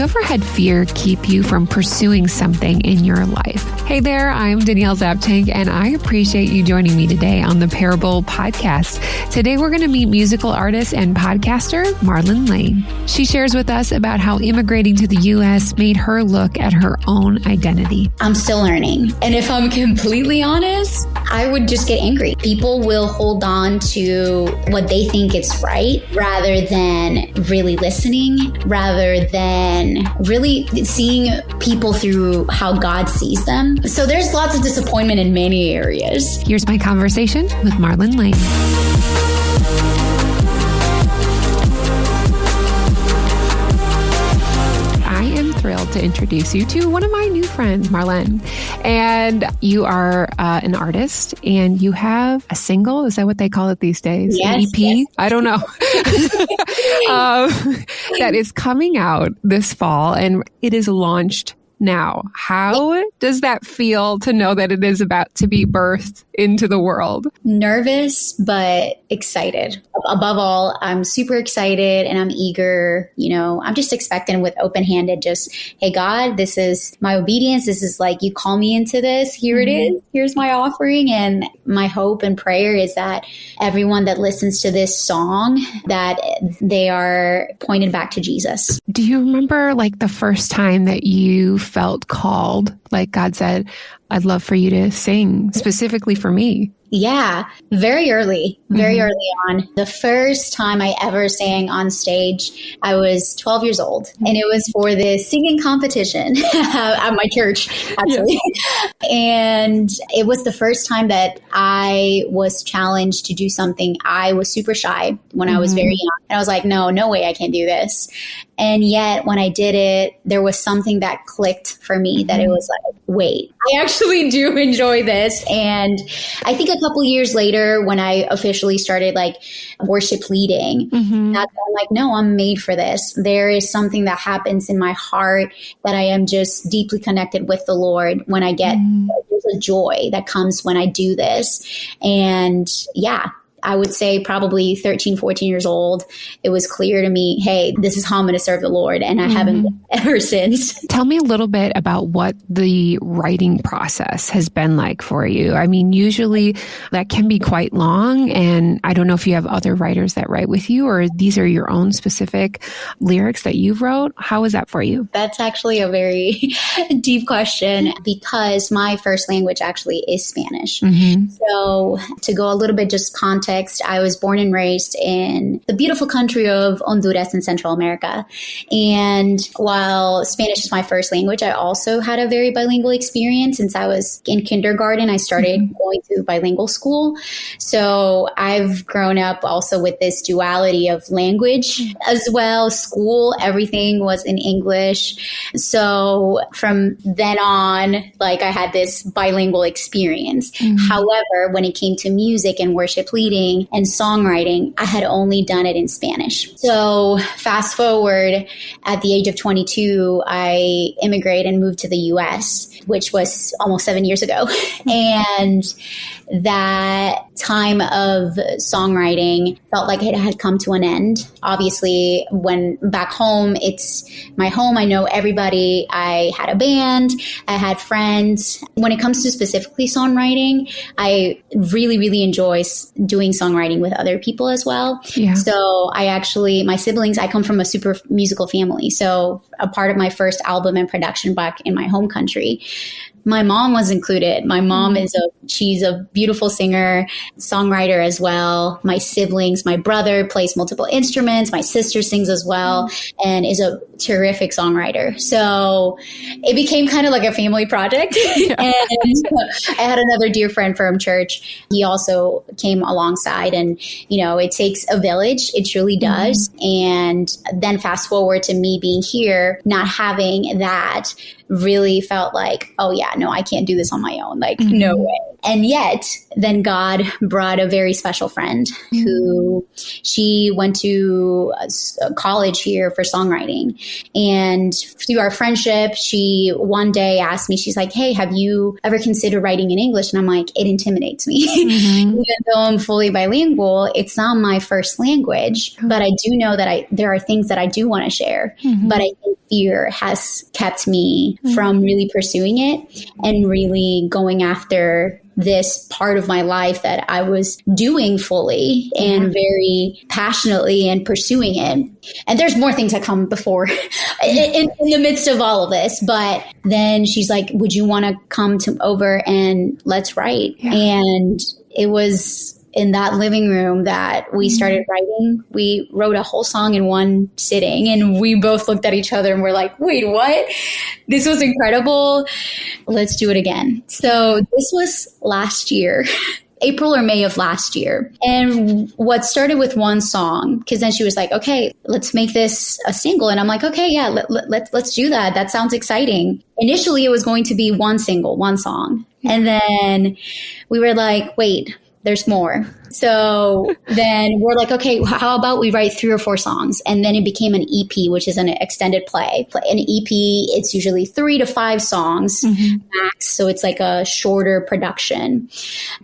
ever had fear keep you from pursuing something in your life? Hey there, I'm Danielle Zapchenk, and I appreciate you joining me today on the Parable Podcast. Today, we're going to meet musical artist and podcaster Marlen Lane. She shares with us about how immigrating to the U.S. made her look at her own identity. I'm still learning. And if I'm completely honest, I would just get angry. People will hold on to what they think is right rather than really listening, rather than really seeing people through how God sees them. So there's lots of disappointment in many areas. Here's my conversation with Marlen Lane. Thrilled to introduce you to one of my new friends, Marlen. And you are an artist, and you have a single. Is that what they call it these days? Yes, an EP? yes. I don't know. That is coming out this fall, and it is launched now. How does that feel to know that it is about to be birthed into the world? Nervous, but excited. Above all, I'm super excited and I'm eager. I'm just expecting with open-handed, just, hey, God, this is my obedience. This is like, you call me into this. Here it is. Here's my offering. And my hope and prayer is that everyone that listens to this song, that they are pointed back to Jesus. Do you remember like the first time that you felt called, like God said, I'd love for you to sing specifically for me? Yeah, very early on. The first time I ever sang on stage, I was 12 years old, and it was for the singing competition at my church, actually. Yeah. And it was the first time that I was challenged to do something. I was super shy when I was very young. And I was like, no way I can do this. And yet when I did it, there was something that clicked for me that it was like, wait, I actually do enjoy this. And I think a couple years later, when I officially started like worship leading, that's when I'm like, no, I'm made for this. There is something that happens in my heart that I am just deeply connected with the Lord when I get, there's a joy that comes when I do this. And yeah, I would say probably 13, 14 years old, it was clear to me, hey, this is how I'm going to serve the Lord. And I haven't been ever since. Tell me a little bit about what the writing process has been like for you. I mean, usually that can be quite long. And I don't know if you have other writers that write with you, or these are your own specific lyrics that you've wrote. How is that for you? That's actually a very deep question, because my first language actually is Spanish. So to go a little bit just context, I was born and raised in the beautiful country of Honduras in Central America. And while Spanish is my first language, I also had a very bilingual experience. Since I was in kindergarten, I started going to bilingual school. So I've grown up also with this duality of language as well. School, everything was in English. So from then on, like I had this bilingual experience. However, when it came to music and worship leading and songwriting, I had only done it in Spanish. So fast forward, at the age of 22, I immigrated and moved to the US, which was almost 7 years ago. And that time of songwriting felt like it had come to an end. Obviously, when back home, it's my home. I know everybody. I had a band. I had friends. When it comes to specifically songwriting, I really, really enjoy doing songwriting with other people as well. Yeah. So my siblings, I come from a super musical family. So a part of my first album and production back in my home country, my mom was included. My mom she's a beautiful singer, songwriter as well. My siblings, my brother plays multiple instruments. My sister sings as well and is a terrific songwriter. So it became kind of like a family project. Yeah. And I had another dear friend from church. He also came alongside, and, it takes a village. It truly does. And then fast forward to me being here, not having that, really felt like, oh yeah, no, I can't do this on my own. Like, no way. And yet then God brought a very special friend who she went to college here for songwriting. And through our friendship, she one day asked me, she's like, hey, have you ever considered writing in English? And I'm like, it intimidates me. Even though I'm fully bilingual, it's not my first language, but I do know that there are things that I do want to share. But I think fear has kept me from really pursuing it and really going after this part of my life that I was doing fully and very passionately and pursuing it. And there's more things that come before in the midst of all of this. But then she's like, would you want to come over and let's write? Yeah. And it was in that living room that we started writing. We wrote a whole song in one sitting, and we both looked at each other and we're like, wait, what? This was incredible. Let's do it again. So this was last year. April or May of last year. And what started with one song, because then she was like, okay, let's make this a single. And I'm like, okay, yeah, let's do that. That sounds exciting. Initially, it was going to be one single, one song. And then we were like, wait, there's more. So then we're like, okay, how about we write 3 or 4 songs? And then it became an EP, which is an extended play. An EP, it's usually 3 to 5 songs max. So it's like a shorter production.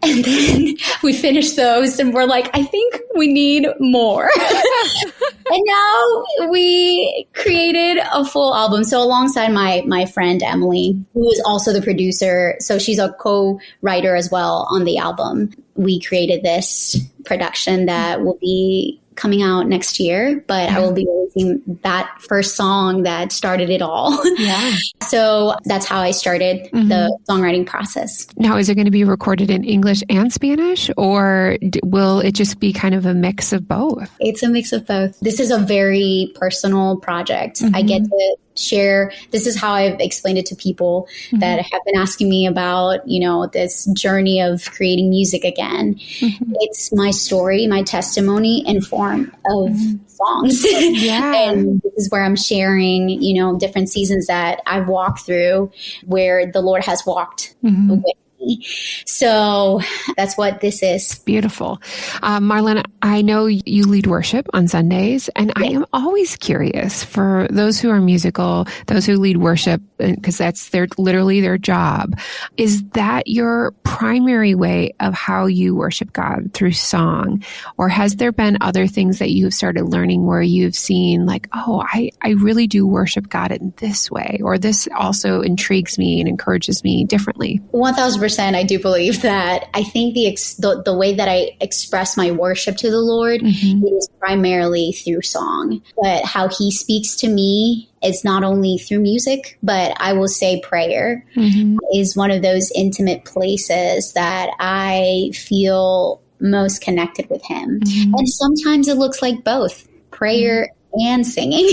And then we finished those and we're like, I think we need more. And now we created a full album. So alongside my friend, Emily, who is also the producer. So she's a co-writer as well on the album. We created this production that will be coming out next year, but I will be releasing that first song that started it all. Yeah. So that's how I started the songwriting process. Now, is it going to be recorded in English and Spanish, or will it just be kind of a mix of both? It's a mix of both. This is a very personal project. I get to share. This is how I've explained it to people that have been asking me about, this journey of creating music again. It's my story, my testimony in form of songs. And this is where I'm sharing, different seasons that I've walked through where the Lord has walked with me. So that's what this is. Beautiful. Marlen, I know you lead worship on Sundays, and I am always curious for those who are musical, those who lead worship, because that's literally their job. Is that your primary way of how you worship God, through song? Or has there been other things that you've started learning where you've seen like, oh, I really do worship God in this way, or this also intrigues me and encourages me differently? 1000%. I do believe that. I think the way that I express my worship to the Lord is primarily through song. But how He speaks to me is not only through music, but I will say prayer is one of those intimate places that I feel most connected with Him. And sometimes it looks like both prayer and singing.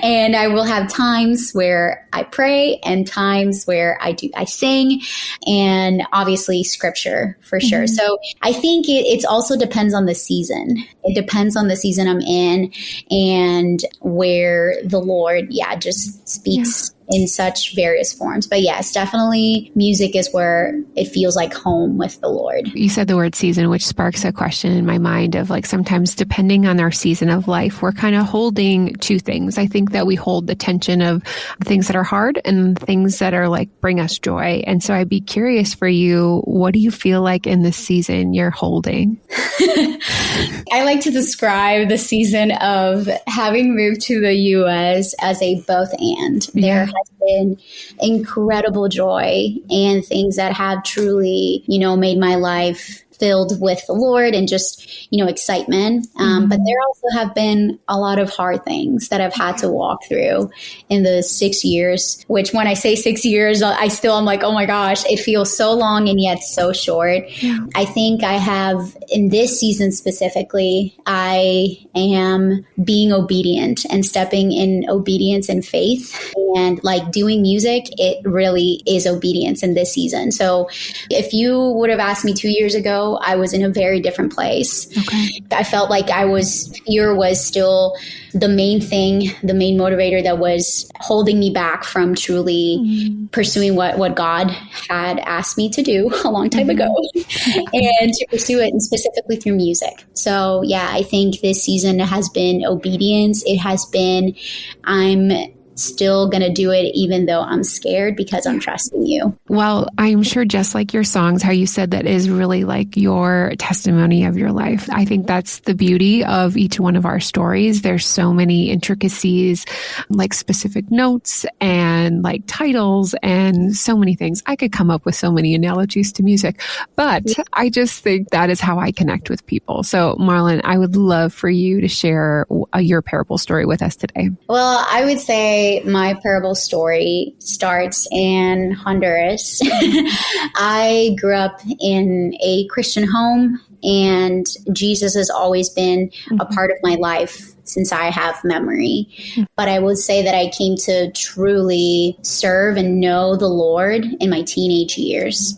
And I will have times where I pray and times where I sing, and obviously scripture for sure. So I think it also depends on the season. It depends on the season I'm in and where the Lord, just speaks in such various forms. But yes, definitely music is where it feels like home with the Lord. You said the word season, which sparks a question in my mind of like, sometimes depending on our season of life, we're kind of holding two things. I think that we hold the tension of things that are hard and things that are like, bring us joy. And so I'd be curious for you, what do you feel like in this season you're holding? I like to describe the season of having moved to the U.S. as a both and. There has been incredible joy and things that have truly, made my life filled with the Lord and just, excitement. But there also have been a lot of hard things that I've had to walk through in the 6 years, which when I say 6 years, I'm like, oh my gosh, it feels so long and yet so short. I think I have, in this season specifically, I am being obedient and stepping in obedience and faith, and like doing music, it really is obedience in this season. So if you would have asked me 2 years ago, I was in a very different place. I felt like fear was still the main thing, the main motivator that was holding me back from truly pursuing what God had asked me to do a long time ago and to pursue it, and specifically through music. So I think this season has been obedience. It has been, I'm still going to do it even though I'm scared because I'm trusting you. Well, I'm sure just like your songs, how you said that is really like your testimony of your life. I think that's the beauty of each one of our stories. There's so many intricacies, like specific notes and like titles and so many things. I could come up with so many analogies to music, but I just think that is how I connect with people. So Marlen, I would love for you to share your parable story with us today. Well, I would say my parable story starts in Honduras. I grew up in a Christian home, and Jesus has always been a part of my life since I have memory. But I would say that I came to truly serve and know the Lord in my teenage years.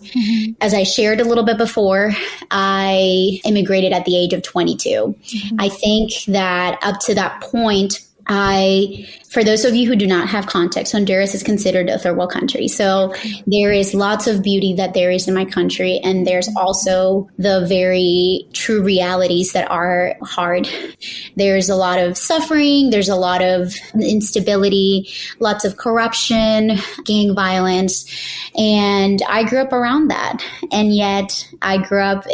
As I shared a little bit before, I immigrated at the age of 22. I think that up to that point, for those of you who do not have context, Honduras is considered a third world country. So there is lots of beauty that there is in my country. And there's also the very true realities that are hard. There's a lot of suffering. There's a lot of instability, lots of corruption, gang violence. And I grew up around that. And yet I grew up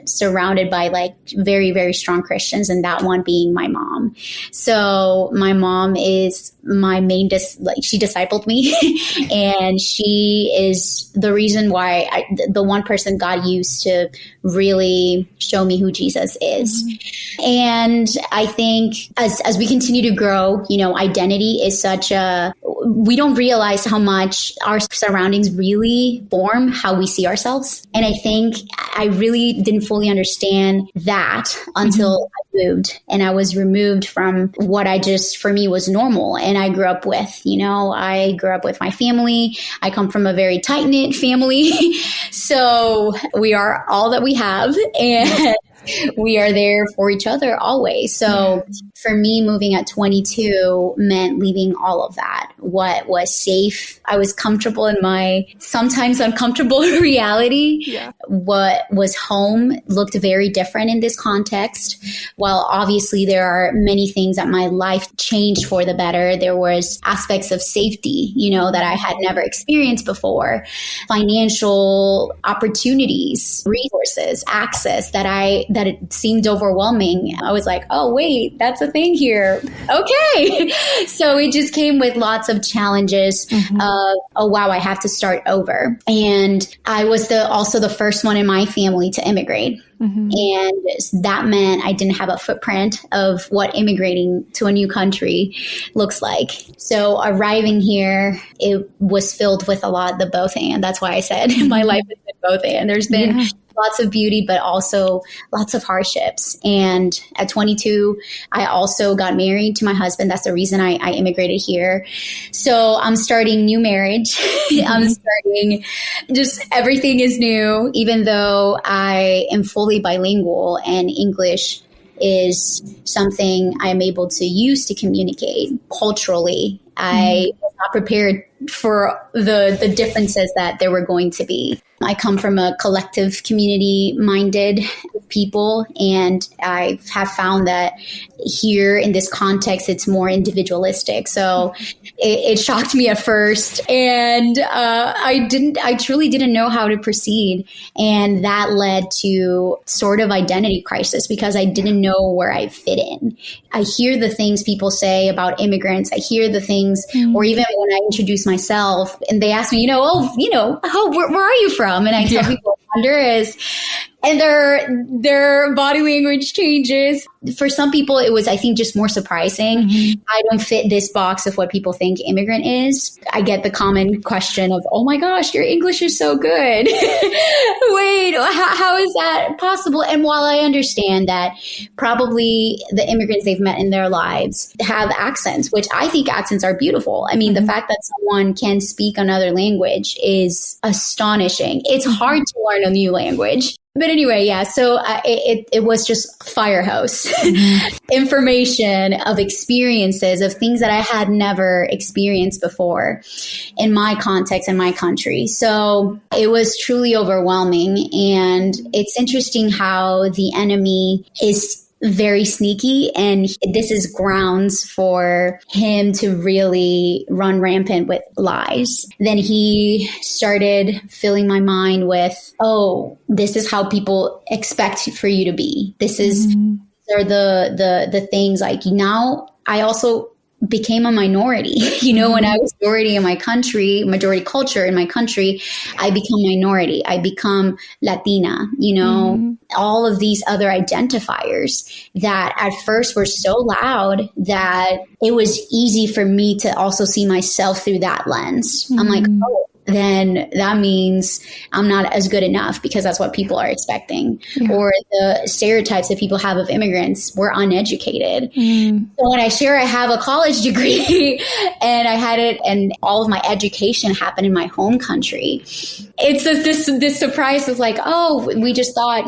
surrounded by like very, very strong Christians, and that one being my mom. So my mom is my main, she discipled me and she is the reason why the one person God used to really show me who Jesus is. And I think as we continue to grow, identity is we don't realize how much our surroundings really form how we see ourselves. And I think I really didn't fully understand that until I moved and I was removed from what for me was normal. And I grew up with, I grew up with my family. I come from a very tight-knit family. So we are all that we have, and we are there for each other always. So for me, moving at 22 meant leaving all of that. What was safe, I was comfortable in my sometimes uncomfortable reality. What was home looked very different in this context. While obviously there are many things that my life changed for the better, there was aspects of safety, that I had never experienced before, financial opportunities, resources, access that it seemed overwhelming. I was like, oh, wait, that's a thing here. Okay. So it just came with lots of challenges of, oh, wow, I have to start over. And I was also the first one in my family to immigrate. And that meant I didn't have a footprint of what immigrating to a new country looks like. So arriving here, it was filled with a lot of the both and. That's why I said my life has been both and. There's been lots of beauty, but also lots of hardships. And at 22, I also got married to my husband. That's the reason I immigrated here. So I'm starting new marriage. I'm starting just everything is new, even though I am fully bilingual and English is something I'm able to use to communicate culturally. I was not prepared for the differences that there were going to be. I come from a collective community-minded people, and I have found that here in this context, it's more individualistic. So it shocked me at first, and I truly didn't know how to proceed. And that led to sort of identity crisis because I didn't know where I fit in. I hear the things people say about immigrants. I hear the things, or even when I introduce myself and they ask me, where are you from? And I tell people Honduras, and their body language changes. For some people, it was, I think, just more surprising. I don't fit this box of what people think immigrant is. I get the common question of, oh my gosh, your English is so good. Wait, how is that possible? And while I understand that probably the immigrants they've met in their lives have accents, which I think accents are beautiful. I mean, the fact that someone can speak another language is astonishing. It's hard to learn a new language. But anyway, so it was just fire hose information of experiences of things that I had never experienced before in my context in my country. So it was truly overwhelming. And it's interesting how the enemy is very sneaky, and this is grounds for him to really run rampant with lies. Then he started filling my mind with, oh, this is how people expect for you to be. This is are the things like now I also became a minority. When I was majority in my country, majority culture in my country, I become minority. I become Latina, all of these other identifiers that at first were so loud that it was easy for me to also see myself through that lens. I'm like, oh, then that means I'm not as good enough because that's what people are expecting. Yeah. Or the stereotypes that people have of immigrants, we're uneducated. So when I share I have a college degree and I had it and all of my education happened in my home country, it's this surprise of like, oh, we just thought,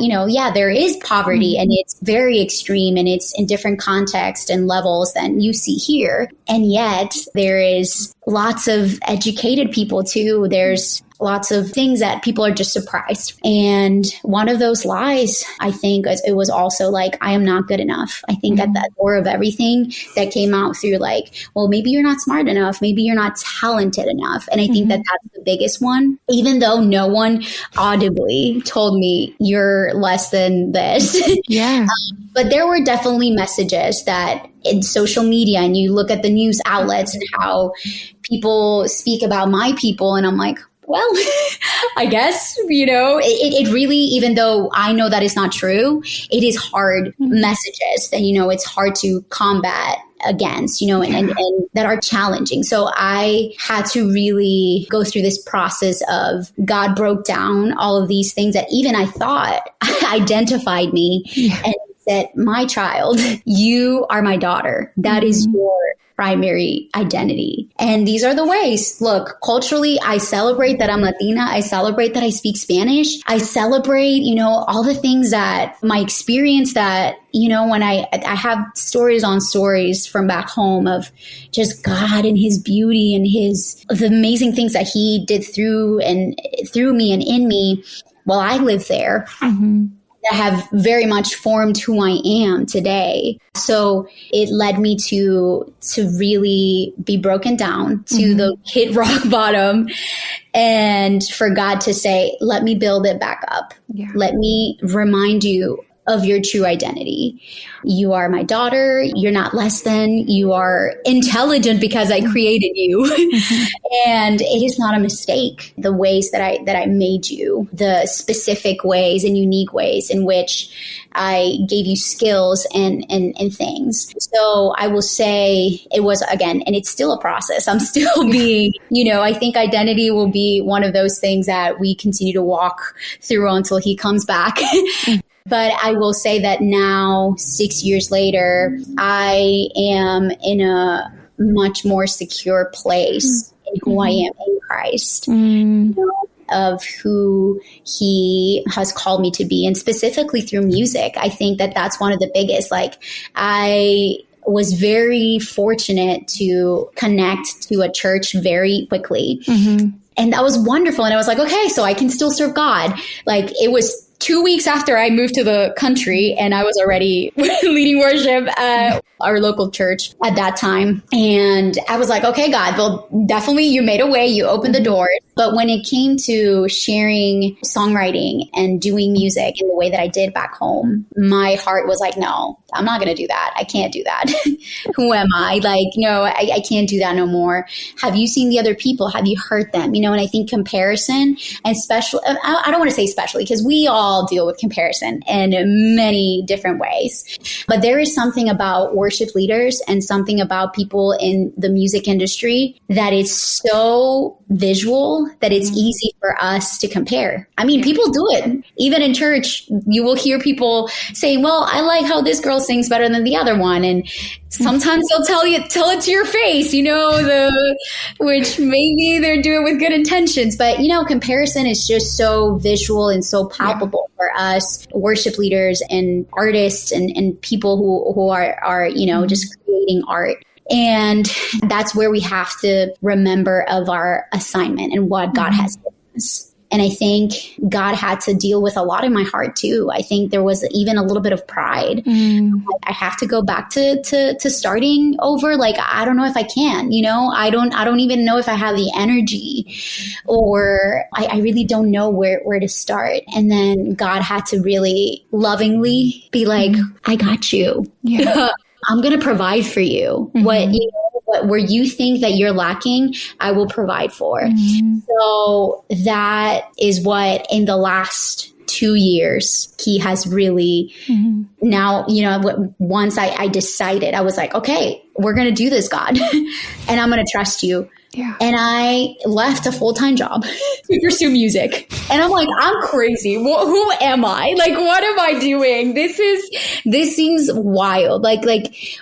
there is poverty and it's very extreme and it's in different contexts and levels than you see here. And yet there is lots of educated people too. There's lots of things that people are just surprised. And one of those lies, I think, it was also like, I am not good enough. I think at the core of everything that came out through like, well, maybe you're not smart enough. Maybe you're not talented enough. And I think that that's the biggest one, even though no one audibly told me you're less than this. Yeah. But there were definitely messages that in social media, and you look at the news outlets and how people speak about my people. And I'm like, well, I guess, it really, even though I know that is not true, it is hard messages that, it's hard to combat against, and that are challenging. So I had to really go through this process of God broke down all of these things that even I thought identified me and said, my child, you are my daughter. That is your primary identity. And these are the ways. Look, culturally, I celebrate that I'm Latina. I celebrate that I speak Spanish. I celebrate, all the things that my experience that, when I have stories on stories from back home of just God and his beauty and the amazing things that he did through me and in me while I lived there. That have very much formed who I am today. So it led me to really be broken down to hit rock bottom and for God to say, let me build it back up. Yeah. Let me remind you of your true identity. You are my daughter. You're not less than. You are intelligent because I created you. And it is not a mistake, the ways that I made you, the specific ways and unique ways in which I gave you skills and things. So I will say it was, again, and it's still a process. I'm still being, I think identity will be one of those things that we continue to walk through until he comes back. But I will say that now, 6 years later, I am in a much more secure place in who I am in Christ, of who he has called me to be, and specifically through music. I think that that's one of the biggest, I was very fortunate to connect to a church very quickly. And that was wonderful. And I was like, okay, so I can still serve God. It was 2 weeks after I moved to the country and I was already leading worship at our local church at that time. And I was like, okay, God, well, definitely you made a way, you opened the doors. But when it came to sharing songwriting and doing music in the way that I did back home, my heart was like, no, I'm not going to do that. I can't do that. Who am I? No, I can't do that no more. Have you seen the other people? Have you heard them? And I think comparison, and especially, I don't want to say especially, because we all deal with comparison in many different ways. But there is something about worship leaders and something about people in the music industry that is so visual that it's easy for us to compare. I mean, people do it. Even in church, you will hear people say, well, I like how this girl sings better than the other one. And sometimes they'll tell it to your face, which maybe they're doing with good intentions. But, comparison is just so visual and so palpable for us worship leaders and artists and people who are just creating art. And that's where we have to remember of our assignment and what God has given us. And I think God had to deal with a lot in my heart too. I think there was even a little bit of pride. I have to go back to starting over. Like, I don't know if I can, I don't even know if I have the energy, or I really don't know where to start. And then God had to really lovingly be like, I got you. Yeah. I'm going to provide for you. Where you think that you're lacking, I will provide for. So that is what in the last 2 years, he has really now, once I decided, I was like, okay, we're going to do this, God, and I'm going to trust you. Yeah. And I left a full-time job to pursue music. And I'm like, I'm crazy. Who am I? Like, what am I doing? This seems wild. Like,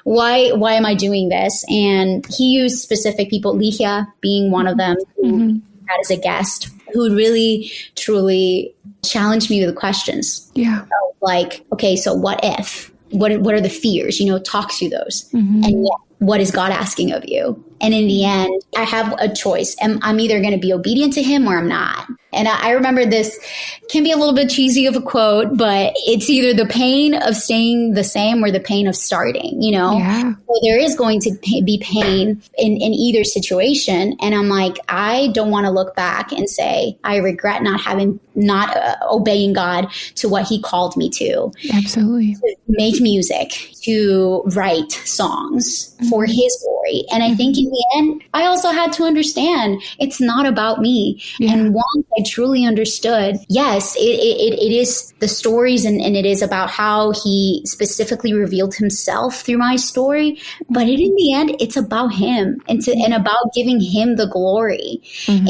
why am I doing this? And he used specific people, Ligia being one of them, who had as a guest, who really, truly challenged me with questions. Yeah. So, like, okay, so what if? What are the fears? Talk through those. And what is God asking of you? And in the end, I have a choice. I'm either going to be obedient to him or I'm not. And I remember this can be a little bit cheesy of a quote, but it's either the pain of staying the same or the pain of starting, Yeah. So there is going to be pain in either situation. And I'm like, I don't want to look back and say, I regret not obeying God to what he called me to. Absolutely. To make music, to write songs for his glory. And I think in the end, I also had to understand it's not about me. Yeah. And once I truly understood, yes, it is the stories and it is about how he specifically revealed himself through my story. But in the end, it's about him and about giving him the glory. And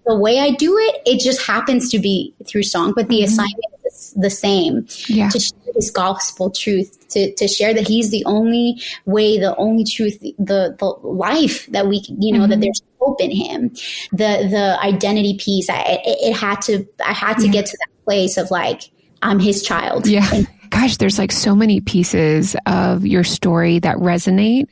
the way I do it, it just happens to be through song, but the assignment is the same. Yeah. To share his gospel truth, to share that he's the only way, the only truth, the life that we, that there's hope in him. The identity piece, I had to get to that place of like, I'm his child. Yeah. Gosh, there's like so many pieces of your story that resonate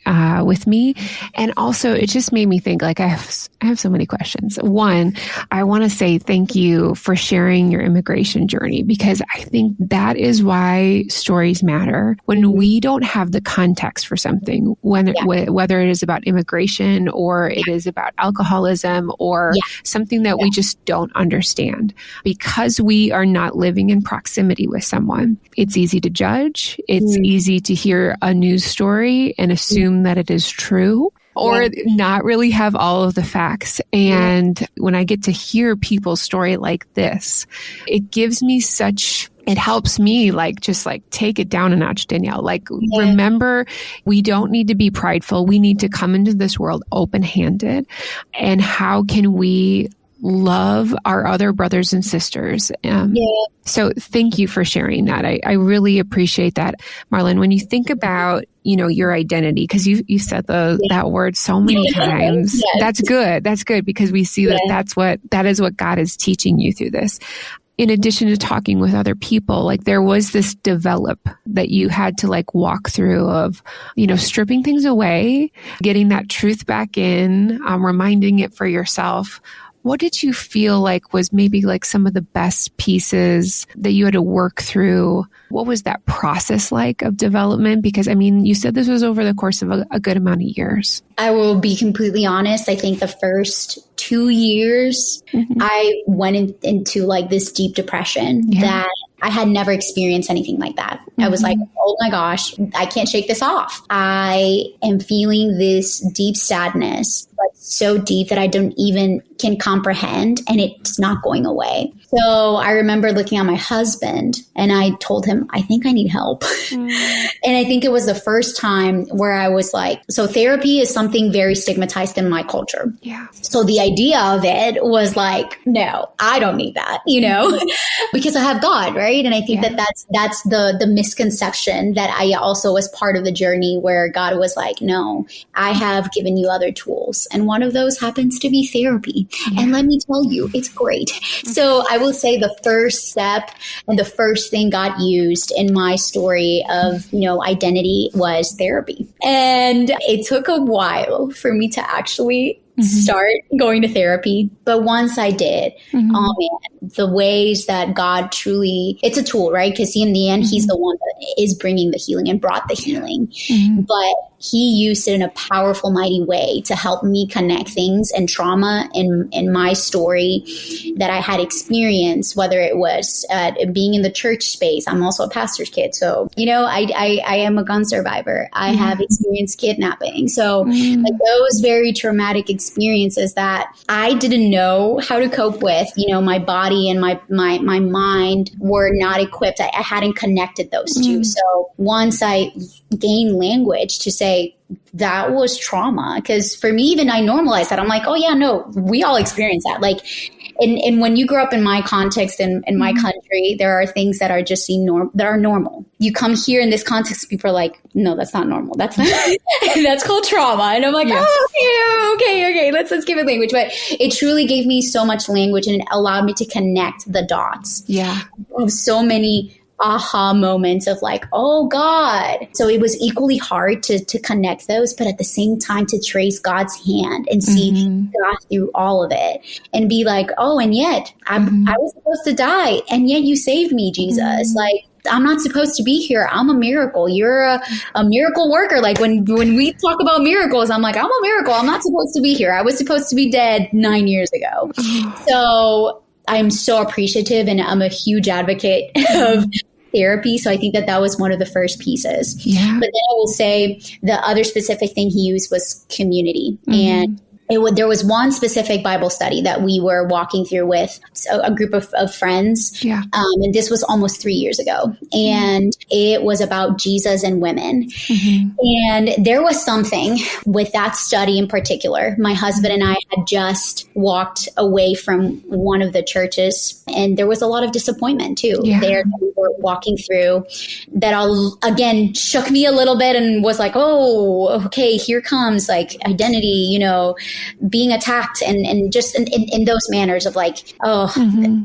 with me. And also it just made me think, like, I have so many questions. One, I want to say thank you for sharing your immigration journey, because I think that is why stories matter. When we don't have the context for something, whether it is about immigration or it is about alcoholism or something that we just don't understand, because we are not living in proximity with someone, it's easy to judge. It's easy to hear a news story and assume that it is true, or not really have all of the facts. And when I get to hear people's story like this, it gives me it helps me just take it down a notch, Danielle. Remember, we don't need to be prideful. We need to come into this world open-handed. And how can we love our other brothers and sisters? So thank you for sharing that. I really appreciate that. Marlen, when you think about, your identity, because you said that word so many times, that's good. That's good, because we see that is what God is teaching you through this. In addition to talking with other people, there was this develop that you had to walk through of, stripping things away, getting that truth back in, reminding it for yourself. What did you feel like was maybe some of the best pieces that you had to work through? What was that process like of development? Because, you said this was over the course of a good amount of years. I will be completely honest. I think the first 2 years, I went into this deep depression that I had never experienced anything like that. I was like, oh my gosh, I can't shake this off. I am feeling this deep sadness, but so deep that I don't even can comprehend, and it's not going away. So I remember looking at my husband and I told him, I think I need help. And I think it was the first time where I was like, so therapy is something very stigmatized in my culture. Yeah. So the idea of it was like, no, I don't need that, because I have God, right? And I think that's the misconception that I also was part of the journey, where God was like, no, I have given you other tools. And one of those happens to be therapy. Yeah. And let me tell you, it's great. So I will say the first step and the first thing God used in my story of, identity was therapy. And it took a while for me to actually start going to therapy. But once I did, oh man, the ways that God truly, it's a tool, right? Because in the end, he's the one that is bringing the healing and brought the healing. But he used it in a powerful, mighty way to help me connect things and trauma in my story that I had experienced, whether it was being in the church space. I'm also a pastor's kid. So, I am a gun survivor. I have experienced kidnapping. So like those very traumatic experiences that I didn't know how to cope with, my body and my mind were not equipped. I hadn't connected those two. So once I gained language to say, that was trauma. Because for me, even I normalized that. I'm like, oh yeah, no, we all experience that. Like, and when you grow up in my context and in my country, there are things that are just that are normal. You come here in this context, people are like, no, that's not normal. That's not, that's called trauma. And I'm like, okay. Let's give it language. But it truly gave me so much language, and it allowed me to connect the dots. Yeah. Of so many aha moments of like, oh God. So it was equally hard to connect those, but at the same time to trace God's hand and see God through all of it and be like, oh, and yet I was supposed to die. And yet you saved me, Jesus. Like, I'm not supposed to be here. I'm a miracle. You're a miracle worker. Like when we talk about miracles, I'm like, I'm a miracle. I'm not supposed to be here. I was supposed to be dead 9 years ago. So I'm so appreciative, and I'm a huge advocate of therapy. So I think that was one of the first pieces. Yeah. But then I will say the other specific thing he used was community. And there was one specific Bible study that we were walking through with a group of friends. Yeah. And this was almost 3 years ago. And it was about Jesus and women. And there was something with that study in particular. My husband and I had just walked away from one of the churches, and there was a lot of disappointment too. There that we were walking through that again shook me a little bit and was like, oh, okay, here comes like identity, being attacked and just in those manners of like, oh,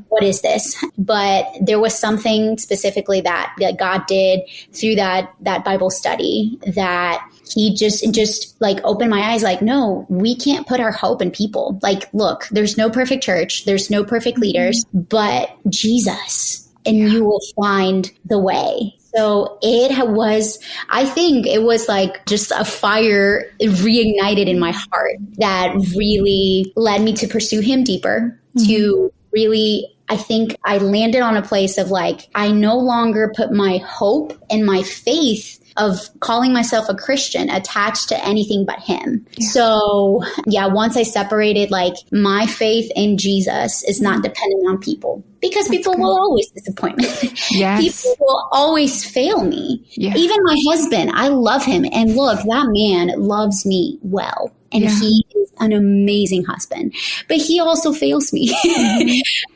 what is this? But there was something specifically that God did through that Bible study that he just like opened my eyes like, no, we can't put our hope in people. Like, look, there's no perfect church. There's no perfect leaders, but Jesus, and you will find the way. So I think it was like just a fire reignited in my heart that really led me to pursue him deeper, to really, I think I landed on a place of like, I no longer put my hope and my faith of calling myself a Christian attached to anything but him. Yeah. So once I separated, like my faith in Jesus is not dependent on people, because people will always disappoint me. Yes. People will always fail me. Yeah. Even my husband, I love him. And look, that man loves me well. And he is an amazing husband, but he also fails me.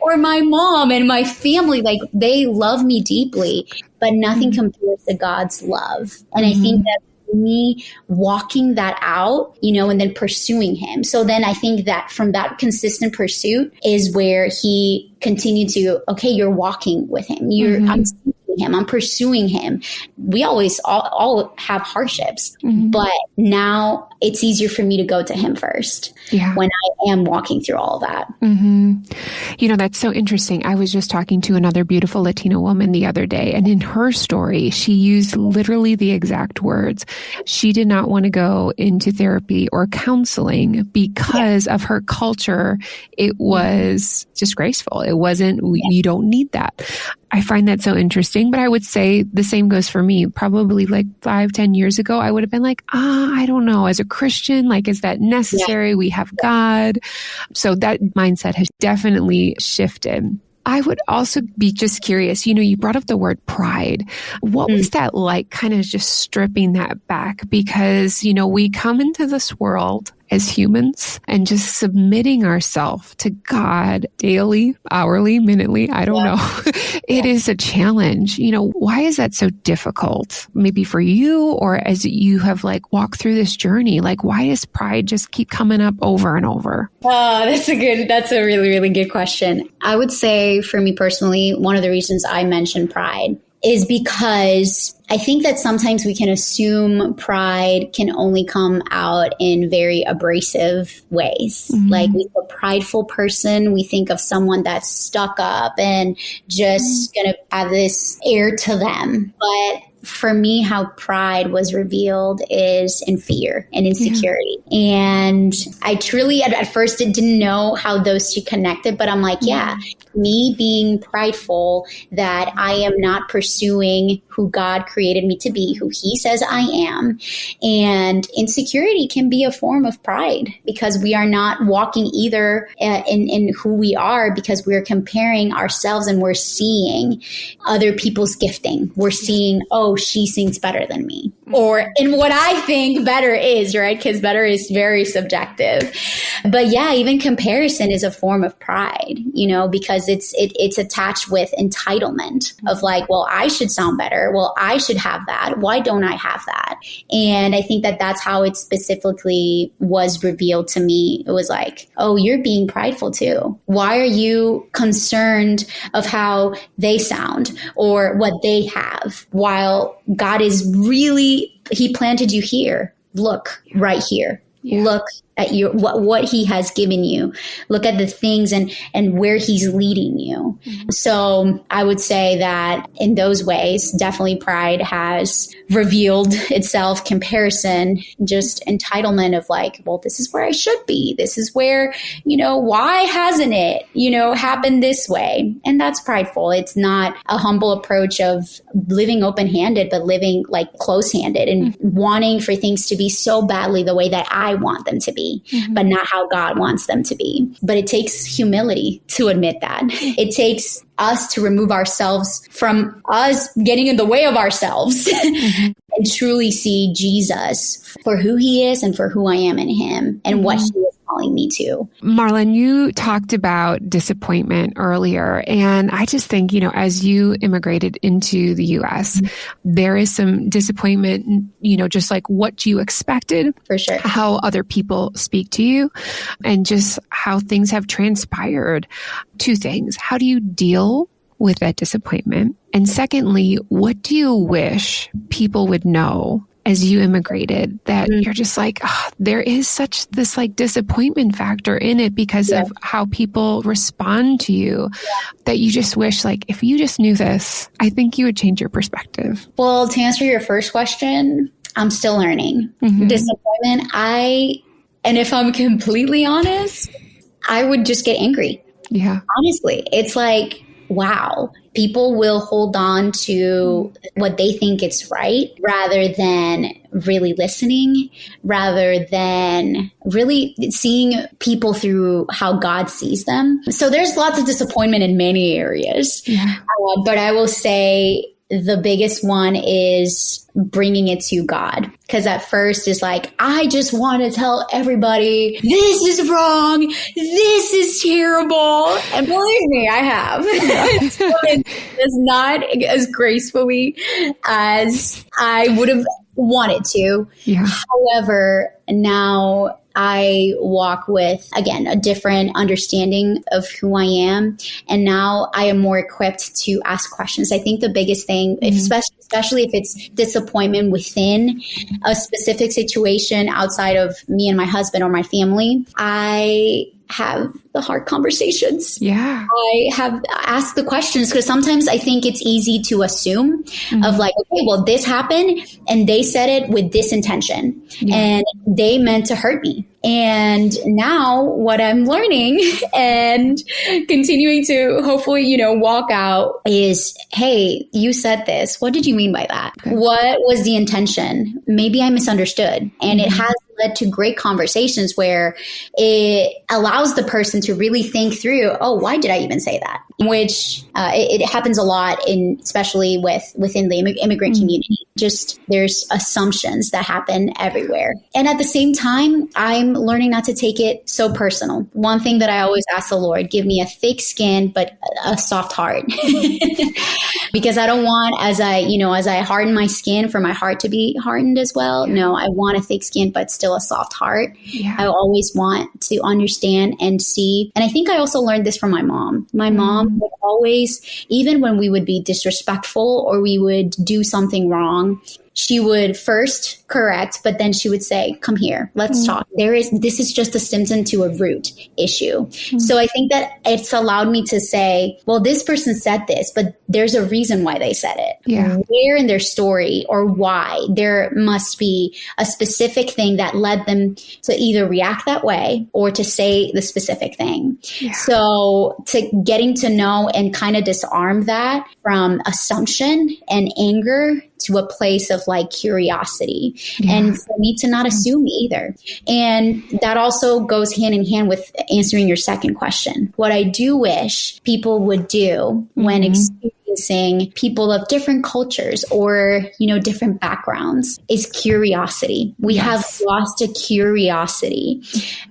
Or my mom and my family, like they love me deeply, but nothing compares to God's love. And I think that me walking that out, and then pursuing him. So then I think that from that consistent pursuit is where he continued to, okay, you're walking with him. I'm seeking him. I'm pursuing him. We always all have hardships, but now it's easier for me to go to him first when I am walking through all of that. That's so interesting. I was just talking to another beautiful Latina woman the other day, and in her story, she used literally the exact words. She did not want to go into therapy or counseling because of her culture. It was disgraceful. It wasn't, you don't need that. I find that so interesting, but I would say the same goes for me. Probably like 5-10 years ago, I would have been like, I don't know. As a Christian, like, is that necessary? We have God. So that mindset has definitely shifted. I would also be just curious, you brought up the word pride. What was that like, kind of just stripping that back? Because, we come into this world as humans and just submitting ourselves to God daily, hourly, minutely. I don't know. It is a challenge. Why is that so difficult? Maybe for you, or as you have like walked through this journey, like why does pride just keep coming up over and over? That's a really, really good question. I would say for me personally, one of the reasons I mentioned pride is because I think that sometimes we can assume pride can only come out in very abrasive ways. Like we a prideful person, we think of someone that's stuck up and just going to have this air to them. But for me, how pride was revealed is in fear and insecurity. And I truly, at first, didn't know how those two connected, but I'm like, me being prideful that I am not pursuing who God created me to be, who he says I am. And insecurity can be a form of pride because we are not walking either in who we are, because we're comparing ourselves and we're seeing other people's gifting. We're seeing, oh, she sings better than me. Or in what I think better is, right? Because better is very subjective. But yeah, even comparison is a form of pride, because it's attached with entitlement of like, well, I should sound better. Well, I should have that. Why don't I have that? And I think that that's how it specifically was revealed to me. It was like, oh, you're being prideful too. Why are you concerned of how they sound or what they have, while God is really, he planted you here. Look right here. Yeah. Look at what he has given you. Look at the things and where he's leading you. So I would say that in those ways, definitely pride has revealed itself. Comparison, just entitlement of like, well, this is where I should be. This is where, why hasn't it, happened this way? And that's prideful. It's not a humble approach of living open-handed, but living like close-handed and wanting for things to be so badly the way that I want them to be. But not how God wants them to be. But it takes humility to admit that. It takes us to remove ourselves from us getting in the way of ourselves and truly see Jesus for who he is and for who I am in him and what he is calling me to. Marlen, you talked about disappointment earlier. And I just think, as you immigrated into the U.S., there is some disappointment, just like what you expected. For sure. How other people speak to you and just how things have transpired. Two things. How do you deal with that disappointment? And secondly, what do you wish people would know as you immigrated that you're just like, there is such this like disappointment factor in it because of how people respond to you that you just wish like, if you just knew this, I think you would change your perspective? Well, to answer your first question, I'm still learning. Disappointment. And if I'm completely honest, I would just get angry. Yeah. Honestly, it's like, wow, people will hold on to what they think is right rather than really listening, rather than really seeing people through how God sees them. So there's lots of disappointment in many areas. Yeah. But I will say the biggest one is bringing it to God. Because at first it's like, I just want to tell everybody, this is wrong. This is terrible. And believe me, I have. It's not as gracefully as I would have wanted to. Yeah. However, now I walk with, again, a different understanding of who I am. And now I am more equipped to ask questions. I think the biggest thing, especially if it's disappointment within a specific situation outside of me and my husband or my family, I have the hard conversations. Yeah. I have asked the questions because sometimes I think it's easy to assume of like, okay, well, this happened and they said it with this intention and they meant to hurt me. And now what I'm learning and continuing to hopefully, walk out is, hey, you said this. What did you mean by that? Okay. What was the intention? Maybe I misunderstood. And it has led to great conversations where it allows the person to really think through, oh, why did I even say that? Which it happens a lot especially within the immigrant community. Just there's assumptions that happen everywhere. And at the same time, I'm learning not to take it so personal. One thing that I always ask the Lord, give me a thick skin, but a soft heart. Because I don't want, as I harden my skin, for my heart to be hardened as well. No, I want a thick skin, but still still a soft heart. Yeah. I always want to understand and see. And I think I also learned this from my mom. My mom would always, even when we would be disrespectful or we would do something wrong, she would first correct, but then she would say, come here, let's talk. This is just a symptom to a root issue. So I think that it's allowed me to say, well, this person said this, but there's a reason why they said it. Yeah. Where in their story or why there must be a specific thing that led them to either react that way or to say the specific thing. Yeah. So to getting to know and kind of disarm that from assumption and anger to a place of like curiosity and for me to not assume either. And that also goes hand in hand with answering your second question. What I do wish people would do when experiencing people of different cultures or, different backgrounds is curiosity. We have lost a curiosity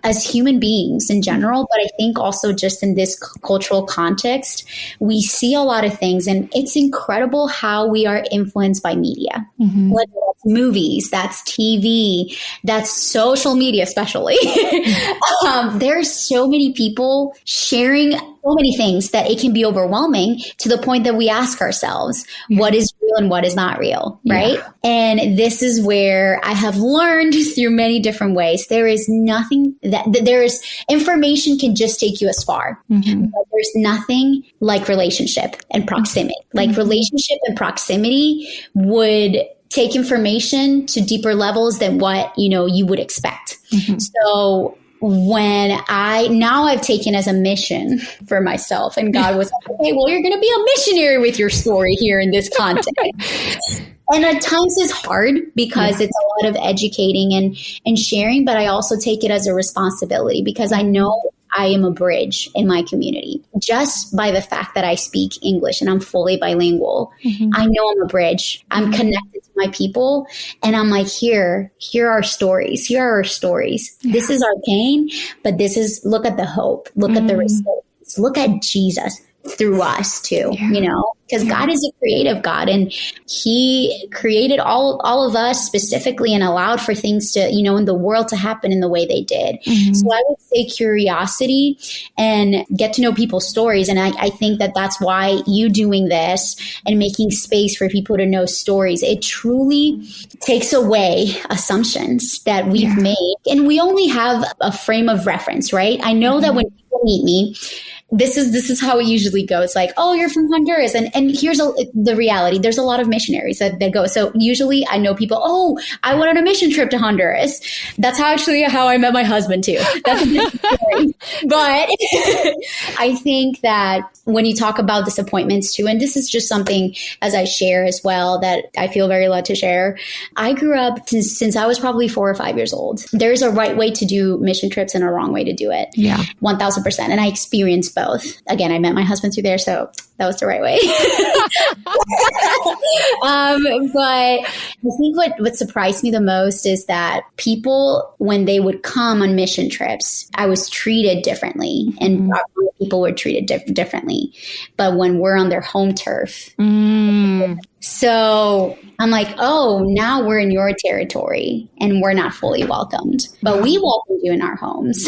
as human beings in general, but I think also just in this cultural context, we see a lot of things and it's incredible how we are influenced by media. Whether that's movies, that's TV, that's social media, especially. There's so many people sharing so many things that it can be overwhelming to the point that we ask ourselves, what is real and what is not real, right? And this is where I have learned through many different ways. There is nothing information can just take you as far, but there's nothing like relationship and proximity. Like relationship and proximity would take information to deeper levels than what, you would expect. So when I've taken as a mission for myself and God was like, okay, well, you're going to be a missionary with your story here in this context. And at times it's hard because it's a lot of educating and sharing, but I also take it as a responsibility because I know I am a bridge in my community. Just by the fact that I speak English and I'm fully bilingual, I know I'm a bridge. I'm connected to my people. And I'm like, here are our stories. Here are our stories. This is our pain, but look at the hope. Look at the resilience. Look at Jesus through us too, because God is a creative God and he created all of us specifically and allowed for things to, in the world to happen in the way they did. So I would say curiosity and get to know people's stories. And I think that that's why you doing this and making space for people to know stories, it truly takes away assumptions that we've made. And we only have a frame of reference, right? I know that when people meet me, this is how it usually goes. Like, oh, you're from Honduras. And here's the reality. There's a lot of missionaries that go. So usually I know people, oh, I went on a mission trip to Honduras. That's how I met my husband too. That's a different story. But I think that when you talk about disappointments too, and this is just something as I share as well that I feel very led to share. I grew up since I was probably 4 or 5 years old. There's a right way to do mission trips and a wrong way to do it. Yeah. 1000%. And I experienced both. Again, I met my husband through there, so that was the right way. But I think what surprised me the most is that people, when they would come on mission trips, I was treated differently and people were treated differently. But when we're on their home turf, so I'm like, oh, now we're in your territory and we're not fully welcomed, but we welcomed you in our homes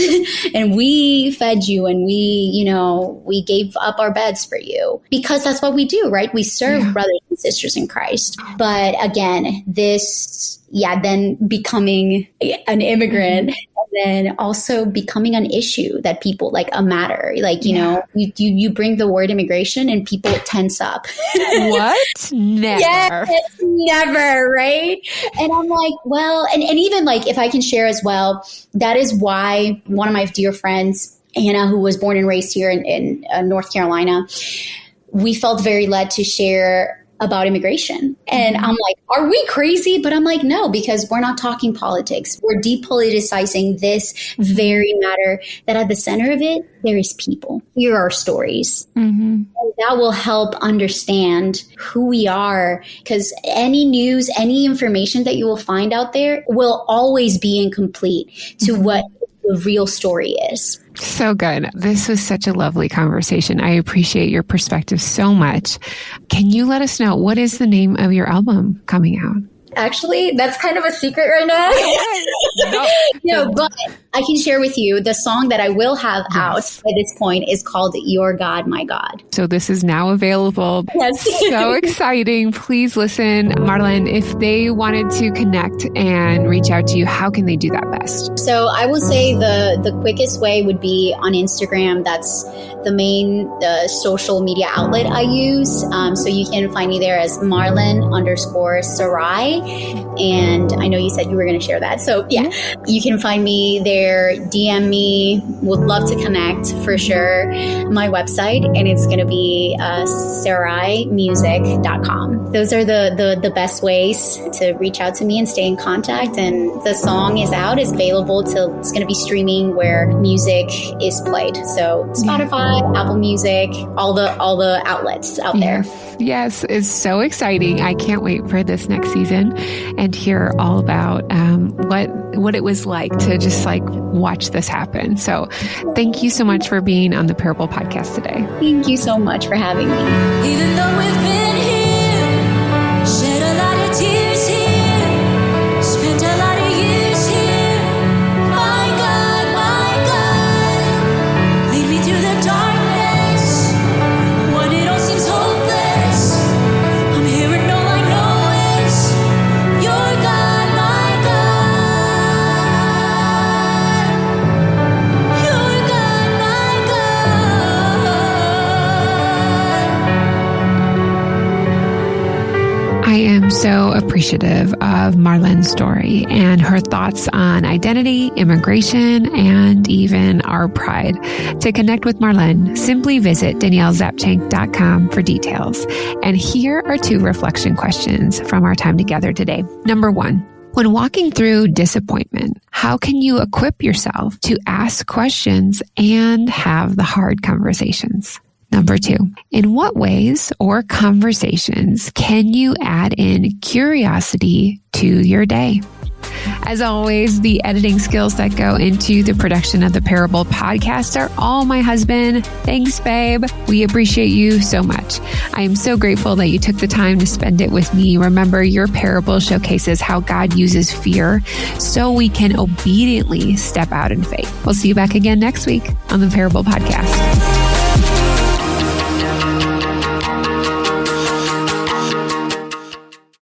and we fed you and we gave up our beds for you because that's what we do, right? We serve brothers and sisters in Christ. But again, then becoming an immigrant and then also becoming an issue that people like a matter, like, you bring the word immigration and people tense up. What? Never. Yes, never. Right. And I'm like, well, and even like, if I can share as well, that is why one of my dear friends, Anna, who was born and raised here in North Carolina, we felt very led to share about immigration. And I'm like, are we crazy? But I'm like, no, because we're not talking politics. We're depoliticizing this very matter that at the center of it, there is people. Here are stories. And that will help understand who we are, because any news, any information that you will find out there will always be incomplete to what the real story is. So good. This was such a lovely conversation. I appreciate your perspective so much. Can you let us know, what is the name of your album coming out? Actually, that's kind of a secret right now. No, but I can share with you the song that I will have out by this point is called Your God, My God. So this is now available. Yes. So exciting. Please listen. Marlen, if they wanted to connect and reach out to you, how can they do that best? So I will say the quickest way would be on Instagram. That's the main social media outlet I use. So you can find me there as Marlen_Sarai. And I know you said you were going to share that. So yeah, you can find me there, DM me, would love to connect for sure. My website, and it's going to be saraimusic.com. Those are the best ways to reach out to me and stay in contact. And the song is out, it's available it's going to be streaming where music is played. So Spotify, Apple Music, all the outlets out there. Yes, it's so exciting. I can't wait for this next season and hear all about what it was like to just watch this happen. So thank you so much for being on the Parable Podcast today. Thank you so much for having me. Even though we've been here, shed a lot of tears here, spent a lot of years here. My God, lead me through the darkness when it all seems hopeless. I'm here and all I know is your God, my God. Your God, my God. I am so appreciative of Marlen's story and her thoughts on identity, immigration, and even our pride. To connect with Marlen, simply visit daniellezapchenk.com for details. And here are 2 reflection questions from our time together today. Number 1. When walking through disappointment, how can you equip yourself to ask questions and have the hard conversations? Number 2, in what ways or conversations can you add in curiosity to your day? As always, the editing skills that go into the production of the Parable Podcast are all my husband. Thanks, babe. We appreciate you so much. I am so grateful that you took the time to spend it with me. Remember, your parable showcases how God uses fear so we can obediently step out in faith. We'll see you back again next week on the Parable Podcast.